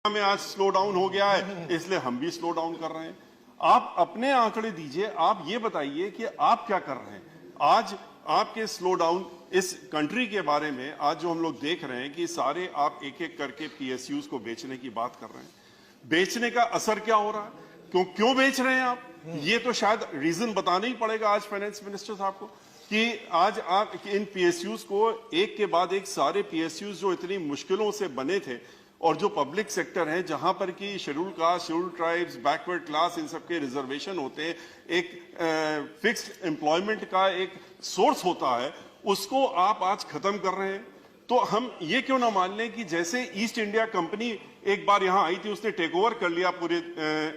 में आज slow down हो गया है, इसलिए हम भी स्लो डाउन कर रहे हैं। आप अपने आंकड़े दीजिए, आप ये बताइए कि आप क्या कर रहे हैं। आज आपके स्लो डाउन इस कंट्री के बारे में आज जो हम लोग देख रहे हैं कि सारे आप एक एक करके पीएसयूज को बेचने की बात कर रहे हैं। बेचने का असर क्या हो रहा है, क्यों बेच रहे हैं आप, ये तो शायद रीजन बताना ही पड़ेगा आज फाइनेंस मिनिस्टर साहब को कि आज आप इन पीएसयूज को एक के बाद एक सारे पीएसयूज जो इतनी मुश्किलों से बने थे और जो पब्लिक सेक्टर है जहां पर कि schedule caste, schedule tribes, backward class, इन सबके रिजर्वेशन होते हैं, एक फिक्स्ड एम्प्लॉयमेंट का एक सोर्स होता है, उसको आप आज खत्म कर रहे हैं। तो हम ये क्यों ना मान लें कि जैसे ईस्ट इंडिया कंपनी एक बार यहां आई थी, उसने टेक ओवर कर लिया पूरे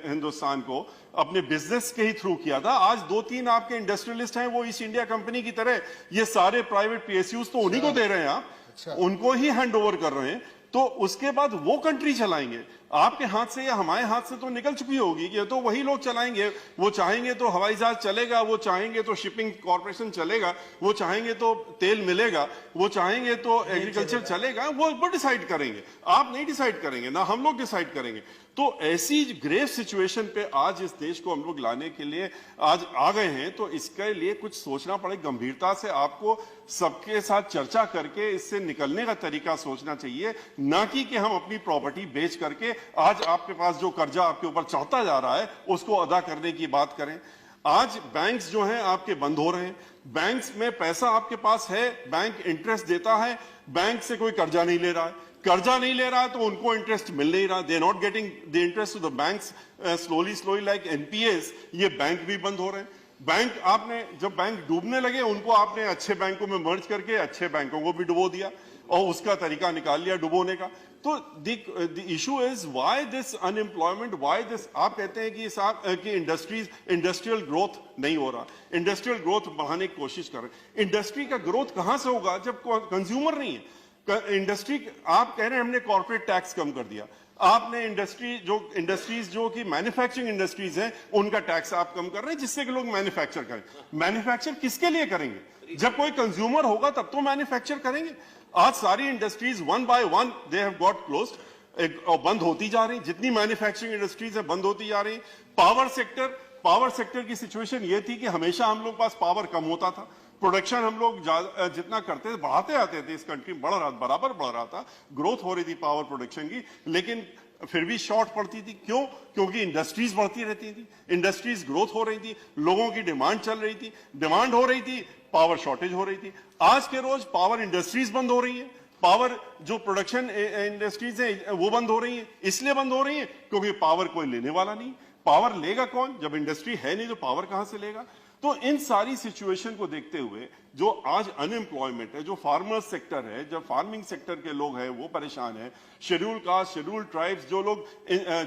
हिंदुस्तान को, अपने बिजनेस के ही थ्रू किया था। आज 2-3 आपके इंडस्ट्रियलिस्ट हैं, वो ईस्ट इंडिया कंपनी की तरह ये सारे प्राइवेट पीएसयूज तो उन्हीं को दे रहे हैं, आप उनको ही हैंड ओवर कर रहे हैं। तो उसके बाद वो कंट्री चलाएंगे, आपके हाथ से या हमारे हाथ से तो निकल चुकी होगी कि तो वही लोग चलाएंगे। वो चाहेंगे तो हवाई जहाज चलेगा, वो चाहेंगे तो शिपिंग कॉर्पोरेशन चलेगा, वो चाहेंगे तो तेल मिलेगा, वो चाहेंगे तो एग्रीकल्चर चलेगा, वो डिसाइड करेंगे। आप नहीं डिसाइड करेंगे, ना हम लोग डिसाइड करेंगे। तो ऐसी ग्रेव सिचुएशन पे आज इस देश को हम लोग लाने के लिए आज आ गए हैं। तो इसके लिए कुछ सोचना पड़े, गंभीरता से आपको सबके साथ चर्चा करके इससे निकलने का तरीका सोचना चाहिए, ना कि हम अपनी प्रॉपर्टी बेच करके आज आपके पास जो कर्जा आपके ऊपर चढ़ता जा रहा है उसको अदा करने की बात करें। आज बैंक्स जो हैं आपके बंद हो रहे हैं, बैंक्स में पैसा आपके पास है, बैंक इंटरेस्ट देता है, बैंक से कोई कर्जा नहीं ले रहा है, कर्जा नहीं ले रहा है तो उनको इंटरेस्ट मिल नहीं रहा, they not getting the interest to the banks slowly like NPS. ये बैंक भी बंद हो रहे हैं। बैंक आपने जब बैंक डूबने लगे उनको आपने अच्छे बैंकों में मर्ज करके अच्छे बैंकों को भी डुबो दिया और उसका तरीका निकाल लिया डुबोने का। तो the issue is why this unemployment, why this. आप कहते हैं कि इंडस्ट्रियल ग्रोथ नहीं हो रहा, इंडस्ट्रियल ग्रोथ बढ़ाने की कोशिश कर रहे हैं। इंडस्ट्री का ग्रोथ कहां से होगा जब कंज्यूमर नहीं है। इंडस्ट्री, आप कह रहे हैं हमने कॉर्पोरेट टैक्स कम कर दिया, आपने इंडस्ट्रीज जो कि मैन्युफैक्चरिंग इंडस्ट्रीज हैं उनका टैक्स आप कम कर रहे हैं जिससे कि लोग मैन्युफैक्चर करें। मैन्युफैक्चर किसके लिए करेंगे, जब कोई कंज्यूमर होगा तब तो मैन्युफैक्चर करेंगे। आज सारी industries one by one they have got closed, बंद होती जा रही, जितनी मैन्युफैक्चरिंग इंडस्ट्रीज है बंद होती जा रही। पावर सेक्टर की सिचुएशन ये थी कि हमेशा हम लोग पास पावर कम होता था, प्रोडक्शन हम लोग जितना करते थे बढ़ाते आते थे, इस कंट्री बराबर बढ़ रहा था, ग्रोथ हो रही थी पावर प्रोडक्शन की, लेकिन फिर भी शॉर्ट पड़ती थी। क्यों? क्योंकि इंडस्ट्रीज बढ़ती रहती थी, इंडस्ट्रीज ग्रोथ हो रही थी, लोगों की डिमांड चल रही थी, डिमांड हो रही थी, पावर शॉर्टेज हो रही थी। आज के रोज पावर इंडस्ट्रीज बंद हो रही है, पावर जो प्रोडक्शन इंडस्ट्रीज है वो बंद हो रही है। इसलिए बंद हो रही है क्योंकि पावर कोई लेने वाला नहीं। पावर लेगा कौन जब इंडस्ट्री है नहीं, तो पावर कहां से लेगा। तो इन सारी सिचुएशन को देखते हुए जो आज अनएम्प्लॉयमेंट है, जो फार्मर्स सेक्टर है, जो फार्मिंग सेक्टर के लोग हैं वो परेशान है, शेड्यूल कास्ट, शेड्यूल ट्राइब्स, जो लोग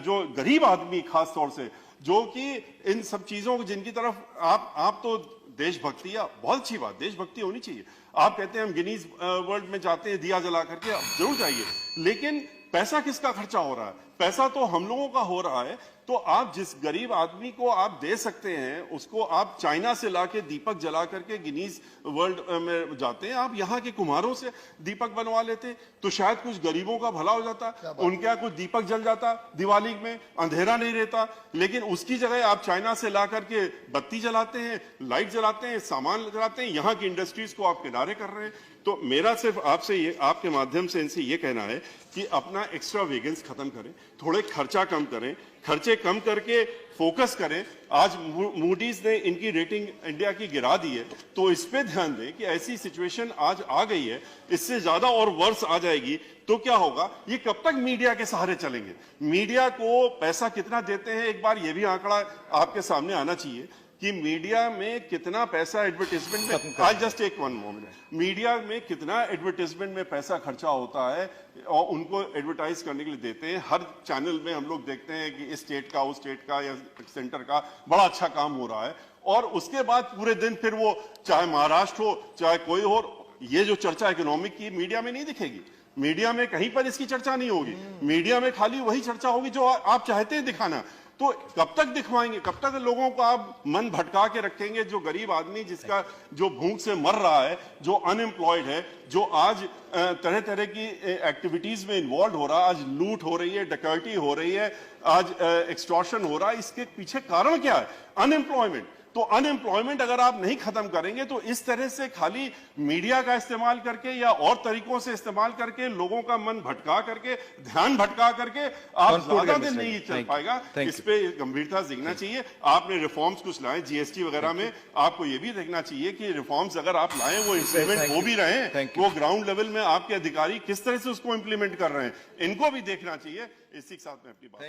जो गरीब आदमी खास तौर से, जो कि इन सब चीजों को जिनकी तरफ आप तो देशभक्ति, या बहुत अच्छी बात, देशभक्ति होनी चाहिए। आप कहते हैं हम गिनीज वर्ल्ड में जाते हैं दिया जला करके, आप जरूर जाइए, लेकिन पैसा किसका खर्चा हो रहा है, पैसा तो हम लोगों का हो रहा है। तो आप जिस गरीब आदमी को आप दे सकते हैं उसको आप चाइना से लाके दीपक जला करके गिनीज वर्ल्ड में जाते हैं, आप यहाँ के कुम्हारों से दीपक बनवा लेते तो शायद कुछ गरीबों का भला हो जाता, उनके यहाँ कुछ दीपक जल जाता, दिवाली में अंधेरा नहीं रहता। लेकिन उसकी जगह आप चाइना से ला करके बत्ती जलाते हैं, लाइट जलाते हैं, सामान जलाते हैं, यहाँ की इंडस्ट्रीज को आप किनारे कर रहे हैं। तो मेरा सिर्फ आपसे ये, आपके माध्यम से इनसे ये कहना है कि अपना एक्स्ट्रा वेगेंस खत्म करें, थोड़े खर्चा कम करें, खर्चे कम करके फोकस करें। आज मूडीज ने इनकी रेटिंग इंडिया की गिरा दी है, तो इस पे ध्यान दें कि ऐसी सिचुएशन आज आ गई है, इससे ज्यादा और वर्ष आ जाएगी तो क्या होगा। ये कब तक मीडिया के सहारे चलेंगे, मीडिया को पैसा कितना देते हैं, एक बार ये भी आंकड़ा आपके सामने आना चाहिए कि मीडिया में कितना पैसा एडवर्टाइजमेंट में, I just take one moment, media में कितना एडवर्टाइजमेंट में पैसा खर्चा होता है और उनको एडवर्टाइज करने के लिए देते हैं। हर चैनल में हम लोग देखते हैं कि इस स्टेट का, उस स्टेट का या सेंटर का बड़ा अच्छा काम हो रहा है, और उसके बाद पूरे दिन फिर वो चाहे महाराष्ट्र हो चाहे कोई हो, ये जो चर्चा इकोनॉमिक की मीडिया में नहीं दिखेगी, मीडिया में कहीं पर इसकी चर्चा नहीं होगी, मीडिया में खाली वही चर्चा होगी जो आप चाहते हैं दिखाना। तो कब तक दिखवाएंगे, कब तक लोगों को आप मन भटका के रखेंगे? जो गरीब आदमी जिसका जो भूख से मर रहा है, जो अनएम्प्लॉयड है, जो आज तरह तरह की एक्टिविटीज में इन्वॉल्व हो रहा है, आज लूट हो रही है, डकैती हो रही है, आज एक्सटॉर्शन हो रहा है, इसके पीछे कारण क्या है? अनएम्प्लॉयमेंट। तो अनएम्प्लॉयमेंट अगर आप नहीं खत्म करेंगे तो इस तरह से खाली मीडिया का इस्तेमाल करके या और तरीकों से इस्तेमाल करके लोगों का मन भटका करके, ध्यान भटका करके आप ज्यादा दिन नहीं चल पाएगा। इस पे गंभीरता दिखना चाहिए। आपने रिफॉर्म्स कुछ लाए जीएसटी वगैरह में, आपको ये भी देखना चाहिए कि रिफॉर्म्स अगर आप लाए वो इंप्लीमेंट हो भी रहे हैं, वो ग्राउंड लेवल में आपके अधिकारी किस तरह से उसको इंप्लीमेंट कर रहे हैं, इनको भी देखना चाहिए। इसी के साथ में अपनी बात